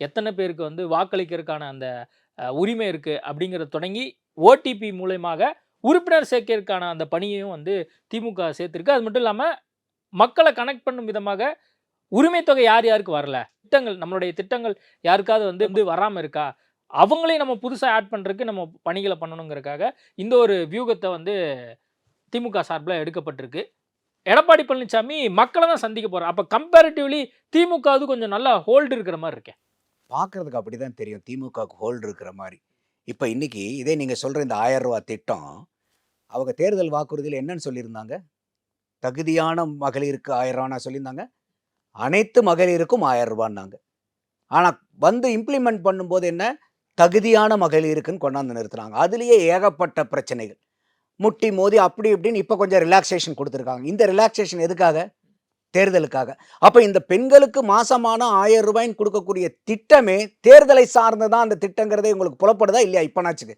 எத்தனை பேருக்கு வந்து வாக்களிக்கிறதுக்கான அந்த உரிமை இருக்கு அப்படிங்கிறத தொடங்கி ஓடிபி மூலியமாக உறுப்பினர் சேர்க்கைக்கான அந்த பணியையும் வந்து திமுக சேர்த்திருக்கு. அது மட்டும் இல்லாம மக்கள கனெக்ட் பண்ணும் விதமாக உரிமை தொகை யார் யாருக்கு வரல? திட்டங்கள் நம்மளுடைய திட்டங்கள் யாருக்காவது வந்து வராம இருக்கா? அவங்களையும் நம்ம புதுசா ஆட் பண்றதுக்கு நம்ம பணிகள பண்ணணுங்கிறதுக்காக, இந்த ஒரு வியூகத்த வந்து திமுக சார்புல எடுக்கப்பட்டிருக்கு. எடப்பாடி பழனிசாமி மக்கள தான் சந்திக்க போறார். அப்ப கம்பேரிட்டிவ்லி திமுகவுக்கு கொஞ்சம் நல்லா ஹோல்டு இருக்கிற மாரி இருக்கே. பார்க்கறதுக்கு அப்படிதான் தெரியும். திமுகவுக்கு ஹோல்டு இருக்கிற மாரி. இப்ப இன்னைக்கு இதே நீங்க சொல்ற இந்த ரூ. 1000 திட்டம், அவங்க தேர்தல் வாக்குறுதியில என்னன்னு சொல்லியிருந்தாங்க? தகுதியான மகளிருக்கு ரூ. 1000 சொல்லியிருந்தாங்க. அனைத்து மகளிருக்கும் ரூ. 1000 ஆனா வந்து இம்ப்ளிமெண்ட் பண்ணும்போது என்ன? தகுதியான மகளிருக்குன்னு கொண்டாந்து நிறுத்துனாங்க. அதிலேயே ஏகப்பட்ட பிரச்சனைகள். முட்டி மோதி அப்படி இப்படின்னு இப்ப கொஞ்சம் ரிலாக்சேஷன் குடுத்துருக்காங்க. இந்த ரிலாக்சேஷன் எதுக்காக? தேர்தலுக்காக. அப்ப இந்த பெண்களுக்கு மாசமான ரூ. 1000 குடுக்கக்கூடிய திட்டமே தேர்தலை சார்ந்து தான் அந்த திட்டங்கிறதே உங்களுக்கு புலப்படுதா இல்லையா இப்பனாச்சுக்கு?